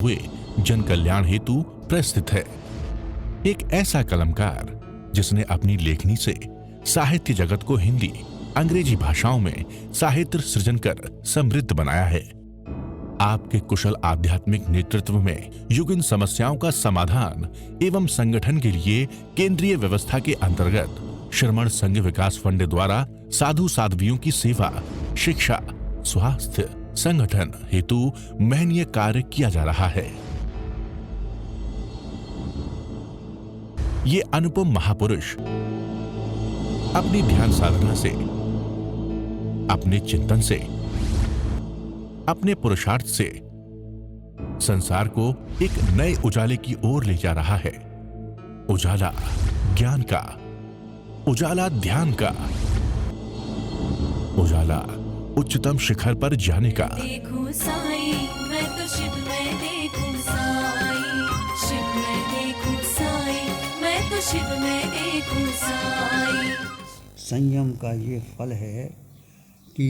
हुए जन कल्याण हेतु प्रस्थित है। एक ऐसा कलमकार जिसने अपनी लेखनी से साहित्य जगत को हिंदी, अंग्रेजी भाषाओं में साहित्य सृजन कर समृद्ध बनाया है। आपके कुशल आध्यात्मिक नेतृत्व में युगीन समस्याओं का समाधान एवं संगठन के लिए केंद्रीय व्यवस्था के अंतर्गत श्रमण संघ विकास फंड द्वारा साधु साध्वियों की सेवा, शिक्षा, स्वास्थ्य, संगठन हेतु महनीय कार्य किया जा रहा है। ये अनुपम महापुरुष अपनी ध्यान साधना से, अपने चिंतन से, अपने पुरुषार्थ से संसार को एक नए उजाले की ओर ले जा रहा है। उजाला ज्ञान का, उजाला ध्यान का, उजाला उच्चतम शिखर पर जाने का। देखूं साई, मैं तो शिव में देखूं साई, शिव में देखूं साई, मैं तो शिव में देखूं साई। संयम का ये फल है कि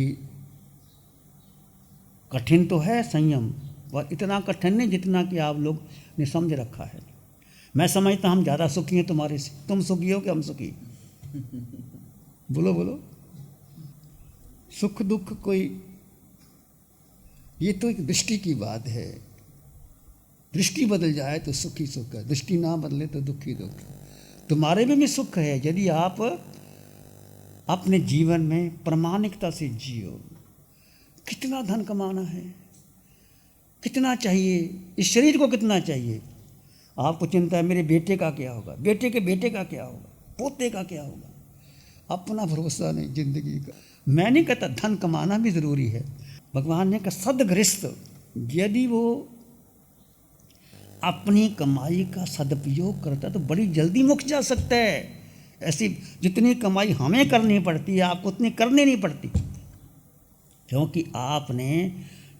कठिन तो है संयम, पर इतना कठिन नहीं जितना कि आप लोग ने समझ रखा है। मैं समझता हम ज़्यादा सुखी हैं तुम्हारे से। तुम सुखी हो कि हम सुखी? बोलो बोलो। सुख दुख कोई, ये तो एक दृष्टि की बात है। दृष्टि बदल जाए तो सुख ही सुख है, दृष्टि ना बदले तो दुख ही दुख। तुम्हारे में भी सुख है यदि आप अपने जीवन में प्रामाणिकता से जियो। कितना धन कमाना है, कितना चाहिए, इस शरीर को कितना चाहिए? आपको चिंता है मेरे बेटे का क्या होगा, बेटे के बेटे का क्या होगा, पोते का क्या होगा। अपना भरोसा नहीं जिंदगी का। मैं नहीं कहता धन कमाना भी ज़रूरी है। भगवान ने कहा सदगृहस्थ यदि वो अपनी कमाई का सदुपयोग करता तो बड़ी जल्दी मुक्त जा सकता है। ऐसी जितनी कमाई हमें करनी पड़ती है आपको उतनी करनी नहीं पड़ती, क्योंकि आपने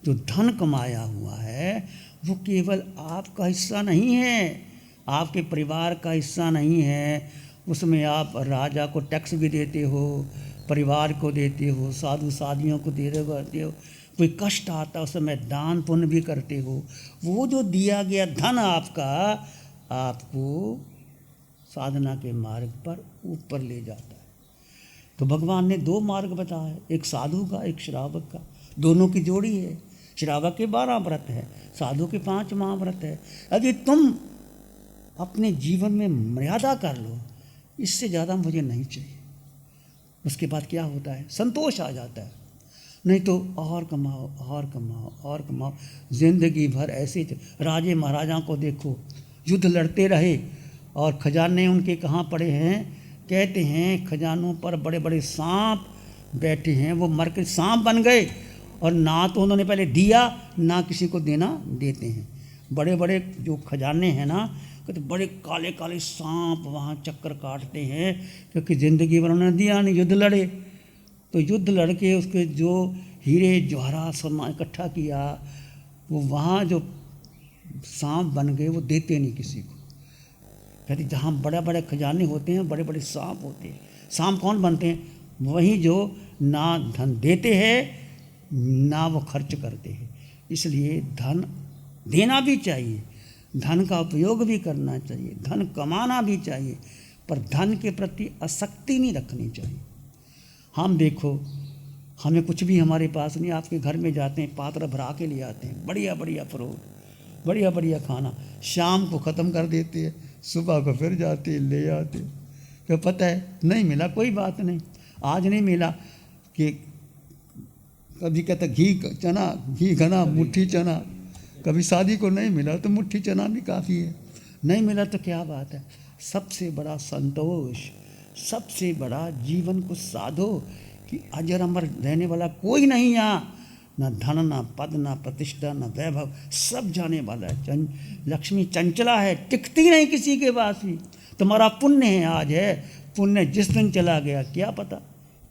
जो धन कमाया हुआ है वो केवल आपका हिस्सा नहीं है, आपके परिवार का हिस्सा नहीं है। उसमें आप राजा को टैक्स भी देते हो, परिवार को देते हो, साधु साधियों को देते हो। कोई कष्ट आता है उस समय दान पुण्य भी करते हो। वो जो दिया गया धन आपका आपको साधना के मार्ग पर ऊपर ले जाता है। तो भगवान ने दो मार्ग बताए, एक साधु का, एक श्रावक का। दोनों की जोड़ी है। श्रावक के 12 व्रत है, साधु के 5 महाव्रत है। यदि तुम अपने जीवन में मर्यादा कर लो, इससे ज़्यादा मुझे नहीं चाहिए। उसके बाद क्या होता है, संतोष आ जाता है। नहीं तो और कमाओ और कमाओ और कमाओ, जिंदगी भर ऐसे। राजे महाराजाओं को देखो, युद्ध लड़ते रहे और खजाने उनके कहाँ पड़े हैं। कहते हैं खजानों पर बड़े बड़े सांप बैठे हैं, वो मर के सांप बन गए और ना तो उन्होंने पहले दिया ना किसी को देना देते हैं। बड़े बड़े जो खजाने हैं ना, तो बड़े काले काले सांप वहाँ चक्कर काटते हैं, क्योंकि ज़िंदगी भर उन्होंने दिया नहीं, युद्ध लड़े। तो युद्ध लड़के उसके जो हीरे जवाहरात सामान इकट्ठा किया, वो वहाँ जो सांप बन गए वो देते नहीं किसी को। कहते जहाँ बड़े बड़े खजाने होते हैं बड़े बड़े सांप होते हैं। सांप कौन बनते हैं? वही जो ना धन देते हैं ना वो खर्च करते हैं। इसलिए धन देना भी चाहिए, धन का उपयोग भी करना चाहिए, धन कमाना भी चाहिए, पर धन के प्रति आसक्ति नहीं रखनी चाहिए। हम देखो, हमें कुछ भी हमारे पास नहीं, आपके घर में जाते हैं पात्र भरा के ले आते हैं, बढ़िया बढ़िया फ्रूट, बढ़िया बढ़िया खाना, शाम को ख़त्म कर देते हैं, सुबह को फिर जाते हैं ले आते हैं। तो पता है नहीं मिला कोई बात नहीं, आज नहीं मिला कि कभी कहता घी चना, घी घना मुट्ठी चना। कभी शादी को नहीं मिला तो मुट्ठी चना भी काफ़ी है। नहीं मिला तो क्या बात है। सबसे बड़ा संतोष, सबसे बड़ा जीवन को साधो कि अजर अमर रहने वाला कोई नहीं यहाँ, न धन न पद न प्रतिष्ठा न वैभव, सब जाने वाला है। लक्ष्मी चंचला है, टिकती नहीं किसी के पास भी। तुम्हारा पुण्य है, आज है, पुण्य जिस दिन चला गया क्या पता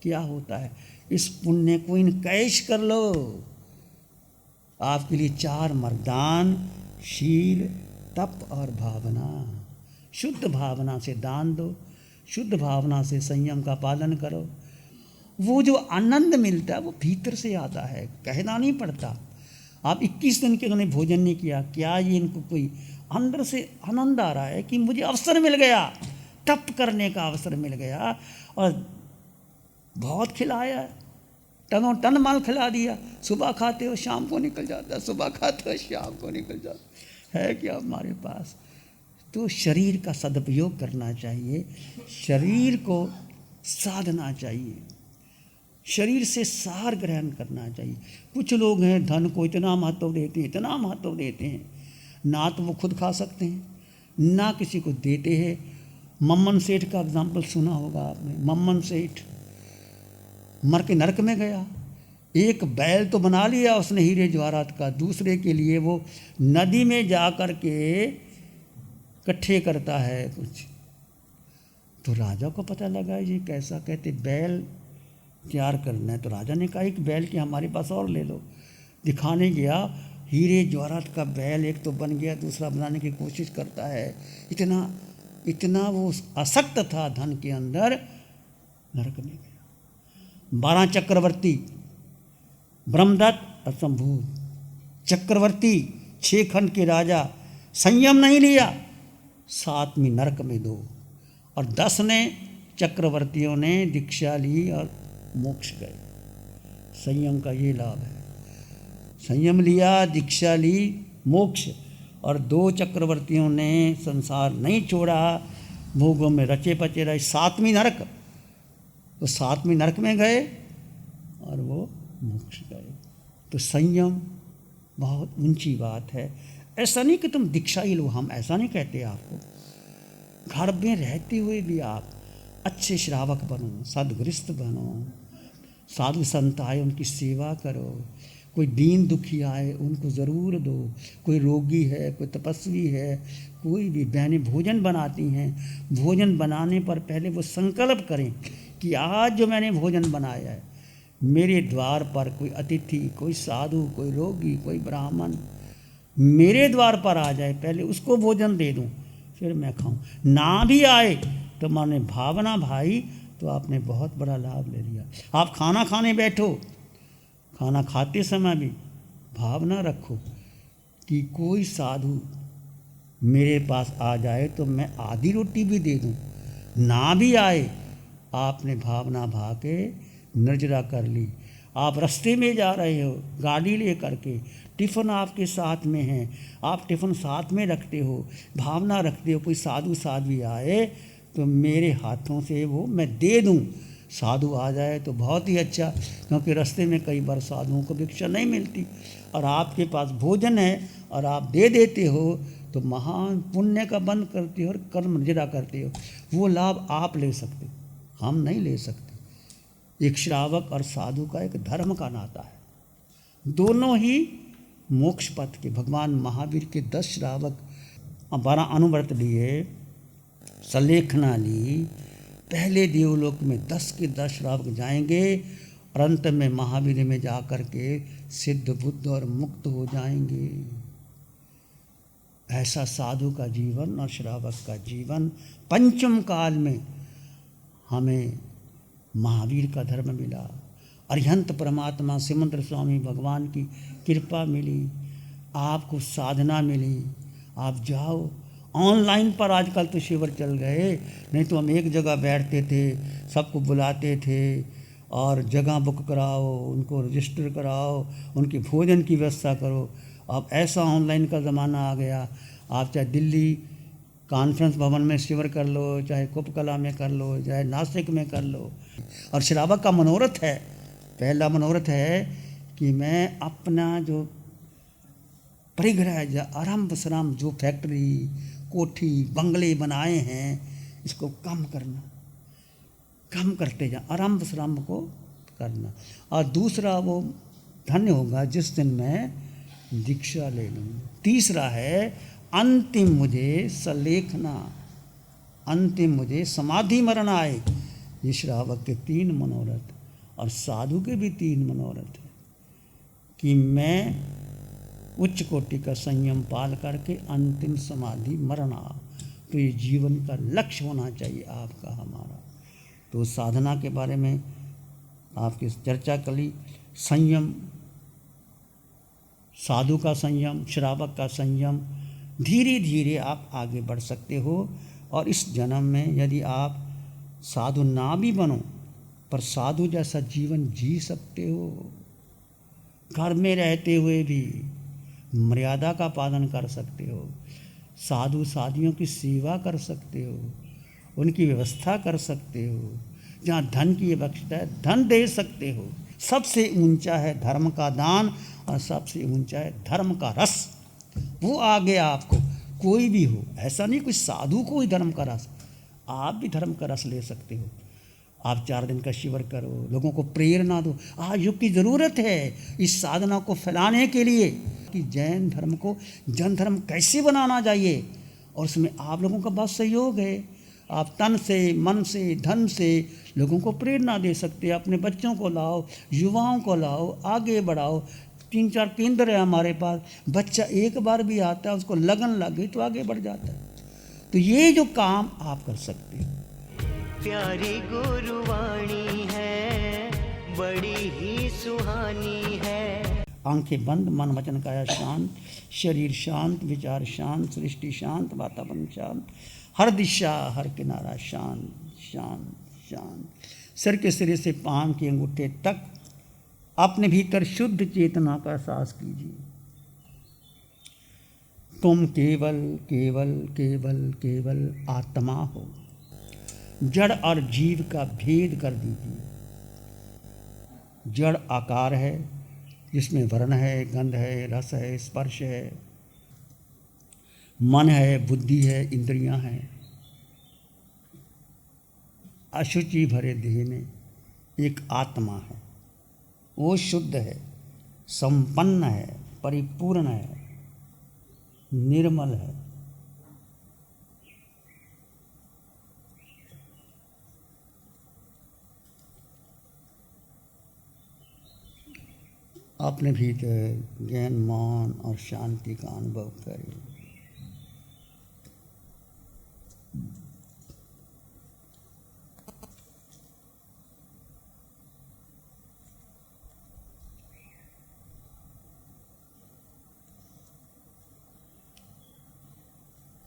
क्या होता है। इस पुण्य को इनकैश कर लो। आपके लिए 4 मर्दान, शील, तप और भावना। शुद्ध भावना से दान दो, शुद्ध भावना से संयम का पालन करो। वो जो आनंद मिलता है वो भीतर से आता है, कहना नहीं पड़ता। आप 21 दिन के उन्होंने भोजन नहीं किया, क्या ये इनको कोई अंदर से आनंद आ रहा है कि मुझे अवसर मिल गया, तप करने का अवसर मिल गया, और बहुत खिलाया, टनों टन माल खिला दिया, सुबह खाते हो शाम को निकल जाता, सुबह खाते हो शाम को निकल जाता है क्या हमारे पास। तो शरीर का सदुपयोग करना चाहिए, शरीर को साधना चाहिए, शरीर से सार ग्रहण करना चाहिए। कुछ लोग हैं धन को इतना महत्व देते हैं, इतना महत्व देते हैं, ना तो वो खुद खा सकते हैं ना किसी को देते हैं। मम्मन सेठ का एग्जाम्पल सुना होगा आपने। मम्मन सेठ मर के नरक में गया, एक बैल तो बना लिया उसने हीरे जवाहरात का, दूसरे के लिए वो नदी में जा कर के इकट्ठे करता है कुछ। तो राजा को पता लगा ये कैसा, कहते बैल तैयार करना है। तो राजा ने कहा एक बैल के हमारे पास और ले लो। दिखाने गया, हीरे जवाहरात का बैल एक तो बन गया, दूसरा बनाने की कोशिश करता है। इतना इतना वो आसक्त था धन के अंदर, नरक में गया। 12 चक्रवर्ती, ब्रह्मदत्त और शंभू चक्रवर्ती, 6 खंड के राजा, संयम नहीं लिया, 7वीं नरक में 2, और 10 ने चक्रवर्तियों ने दीक्षा ली और मोक्ष गए। संयम का ये लाभ है, संयम लिया, दीक्षा ली, मोक्ष। और 2 चक्रवर्तियों ने संसार नहीं छोड़ा, भोगों में रचे पचे रहे। 7वीं नरक, तो 7वीं नरक में गए और वो मोक्ष गए। तो संयम बहुत ऊंची बात है। ऐसा नहीं कि तुम दीक्षा ही लो, हम ऐसा नहीं कहते आपको। घर में रहते हुए भी आप अच्छे श्रावक बनो, सदगृहस्थ बनो, साधु संत आए उनकी सेवा करो, कोई दीन दुखी आए उनको ज़रूर दो, कोई रोगी है, कोई तपस्वी है, कोई भी बहनें भोजन बनाती हैं, भोजन बनाने पर पहले वो संकल्प करें कि आज जो मैंने भोजन बनाया है, मेरे द्वार पर कोई अतिथि, कोई साधु, कोई रोगी, कोई ब्राह्मण मेरे द्वार पर आ जाए, पहले उसको भोजन दे दूं, फिर मैं खाऊं। ना भी आए तो माने भावना भाई, तो आपने बहुत बड़ा लाभ ले लिया। आप खाना खाने बैठो, खाना खाते समय भी भावना रखो कि कोई साधु मेरे पास आ जाए तो मैं आधी रोटी भी दे दूं। ना भी आए, आपने भावना भा के निर्जरा कर ली। आप रास्ते में जा रहे हो गाड़ी ले करके, टिफ़िन आपके साथ में है, आप टिफ़िन साथ में रखते हो, भावना रखते हो कोई साधु साध्वी आए तो मेरे हाथों से वो मैं दे दूं। साधु आ जाए तो बहुत ही अच्छा, क्योंकि रास्ते में कई बार साधुओं को भिक्षा नहीं मिलती, और आपके पास भोजन है और आप दे देते हो तो महान पुण्य का बंद करते हो और कर्म निर्जरा करते हो। वो लाभ आप ले सकते हो, हम नहीं ले सकते। एक श्रावक और साधु का एक धर्म का नाता है, दोनों ही मोक्ष पथ के। भगवान महावीर के 10 श्रावक 12 अनुव्रत लिए, सलेखना ली, पहले देवलोक में 10 के 10 श्रावक जाएंगे और अंत में महावीर में जा कर के सिद्ध बुद्ध और मुक्त हो जाएंगे। ऐसा साधु का जीवन और श्रावक का जीवन, पंचम काल में हमें महावीर का धर्म मिला, अरिहंत परमात्मा सिमंद्र स्वामी भगवान की कृपा मिली, आपको साधना मिली। आप जाओ, ऑनलाइन पर आजकल तो शिविर चल गए, नहीं तो हम एक जगह बैठते थे, सबको बुलाते थे और जगह बुक कराओ, उनको रजिस्टर कराओ, उनकी भोजन की व्यवस्था करो। अब ऐसा ऑनलाइन का ज़माना आ गया, आप चाहे दिल्ली कॉन्फ्रेंस भवन में शिविर कर लो, चाहे कुपकला में कर लो, चाहे नासिक में कर लो। और श्रावक का मनोरथ है, पहला मनोरथ है कि मैं अपना जो परिग्रह या आरंभ श्रम, जो फैक्ट्री, कोठी, बंगले बनाए हैं, इसको कम करना, कम करते जा, आरंभ श्रम को करना। और दूसरा वो धन्य होगा जिस दिन मैं दीक्षा ले लूँ। तीसरा है अंतिम मुझे सलेखना, अंतिम मुझे समाधि मरण आए। ये श्रावक के 3 मनोरथ और साधु के भी 3 मनोरथ है कि मैं उच्च कोटि का संयम पाल करके अंतिम समाधि मरण आ। तो ये जीवन का लक्ष्य होना चाहिए आपका, हमारा। तो साधना के बारे में आपकी चर्चा करी, संयम साधु का संयम, श्रावक का संयम, धीरे धीरे आप आगे बढ़ सकते हो। और इस जन्म में यदि आप साधु ना भी बनो पर साधु जैसा जीवन जी सकते हो। घर में रहते हुए भी मर्यादा का पालन कर सकते हो, साधु साधियों की सेवा कर सकते हो, उनकी व्यवस्था कर सकते हो, जहाँ धन की आवश्यकता है धन दे सकते हो। सबसे ऊंचा है धर्म का दान और सबसे ऊंचा है धर्म का रस। वो आगे आपको कोई भी हो, ऐसा नहीं कोई साधु को ही धर्म का रस, आप भी धर्म का रस ले सकते हो। आप 4 दिन का शिविर करो, लोगों को प्रेरणा दो। आज युग की ज़रूरत है इस साधना को फैलाने के लिए कि जैन धर्म को जन धर्म कैसे बनाना चाहिए, और उसमें आप लोगों का बहुत सहयोग है। आप तन से, मन से, धन से लोगों को प्रेरणा दे सकते हैं। अपने बच्चों को लाओ, युवाओं को लाओ, आगे बढ़ाओ। 3-4 केंद्र है हमारे पास। बच्चा एक बार भी आता है, उसको लगन लग गई तो आगे बढ़ जाता है। तो ये जो काम आप कर सकते हैं। प्यारी गुरुवाणी है, बड़ी ही सुहानी है। आंखें बंद, मन वचन काया शांत, शरीर शांत, विचार शांत, सृष्टि शांत, वातावरण शांत, हर दिशा हर किनारा शांत शांत शांत। सिर के सिरे से पांव के अंगूठे तक अपने भीतर शुद्ध चेतना का एहसास कीजिए। तुम केवल केवल केवल केवल आत्मा हो। जड़ और जीव का भेद कर दीजिए। जड़ आकार है जिसमें वर्ण है, गंध है, रस है, स्पर्श है, मन है, बुद्धि है, इंद्रियां हैं। अशुचि भरे देह में एक आत्मा है, वो शुद्ध है, संपन्न है, परिपूर्ण है, निर्मल है। अपने भीतर ज्ञान, मौन और शांति का अनुभव करें।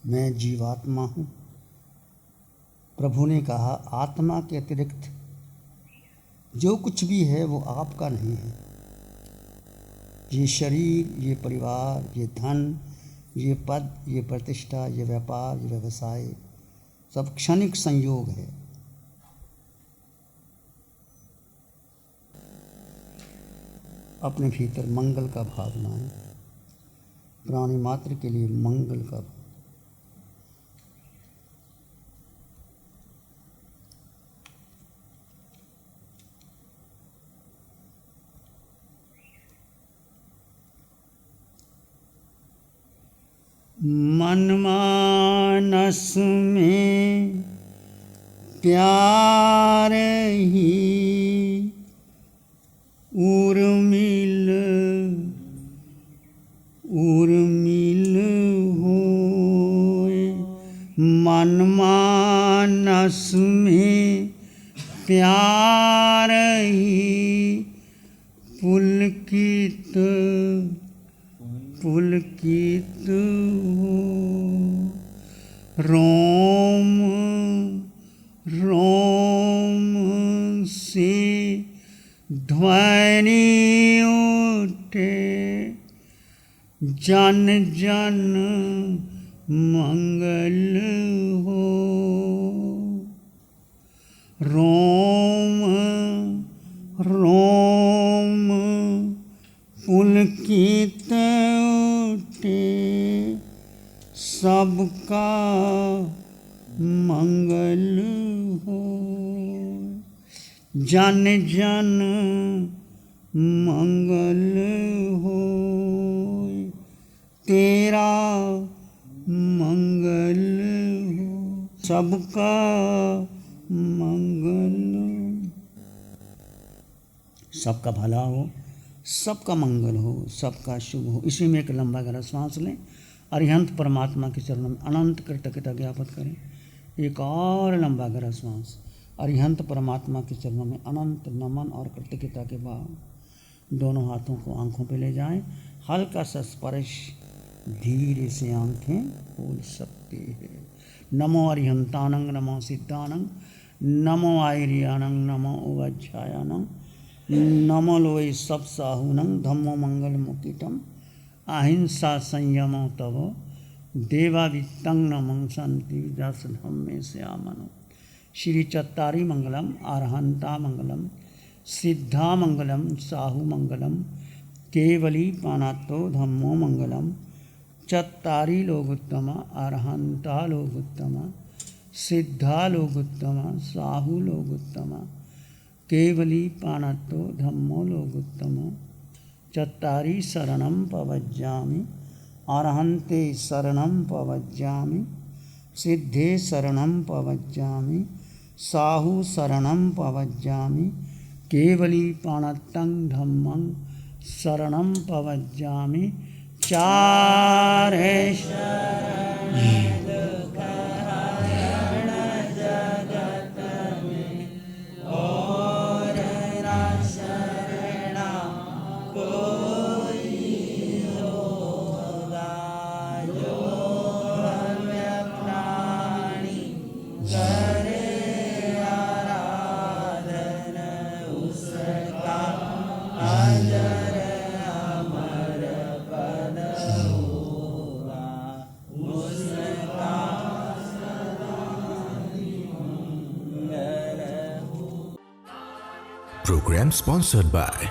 मैं जीवात्मा हूँ। प्रभु ने कहा आत्मा के अतिरिक्त जो कुछ भी है वो आपका नहीं है। ये शरीर, ये परिवार, ये धन, ये पद, ये प्रतिष्ठा, ये व्यापार, ये व्यवसाय सब क्षणिक संयोग है। अपने भीतर मंगल का भाव लाएं, प्राणी मात्र के लिए मंगल का भाव। मन मानस में प्यार ही उर्मिल उर्मिल होए। मन मानस में प्यार ही पुलकित पुलकित हो। रोम रोम से ध्वनि उठे, जन जन मंगल हो। रोम रोम पुलकित उठे, सबका मंगल हो। जन जन मंगल हो, तेरा मंगल हो। सबका मंगल, सबका भला हो, सबका मंगल हो, सबका शुभ हो। इसी में एक लंबा गहरा सांस लें। अरिहंत परमात्मा के चरणों में अनंत कृतज्ञता ज्ञापन करें। एक और लंबा गहरा सांस अरिहंत परमात्मा के चरणों में अनंत नमन और कृतज्ञता के बाद दोनों हाथों को आंखों पे ले जाएं। हल्का सा स्पर्श धीरे से आंखें खोल सकते हैं। नमो अरिहंतानंग, नमो सिद्धानंग, नमो आयरियानंग, नमो उवज्झायानंग, नमो लोय सब साहुनंग, धम्मो मंगल मुकिटम, अहिंसा संयमो तवो, देवा वित्तं नमं संति दस धम्मे श्यामनो। श्री चत्तारी मंगलम, अरहंता मंगलम, सिद्धा मंगलम, साहु मंगलम, केवली पानातो धम्मो मंगलम। चत्तारी लोगोत्तम, अरहंता लोगोत्तम, सिद्धा लोगोत्तम, साहु लोगोत्तम, केवली पानातो धम्मो लोगोत्तम। चत्तारी शरणं पवज्जामि, अरहन्ते शरणं पवज्जामि, सिद्धे शरणं पवज्जामि, साहु शरणं पवज्जामि, केवली पाणत्तं धम्मं शरणं पवज्जामि। चारे Program sponsored by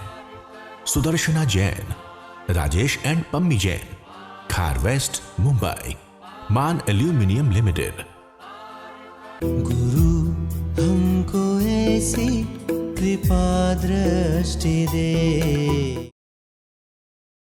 Sudarshana Jain, Rajesh and Pammi Jain, Khar West, Mumbai, Man Aluminium Limited. गुरु हमको ऐसी कृपा दृष्टि दे।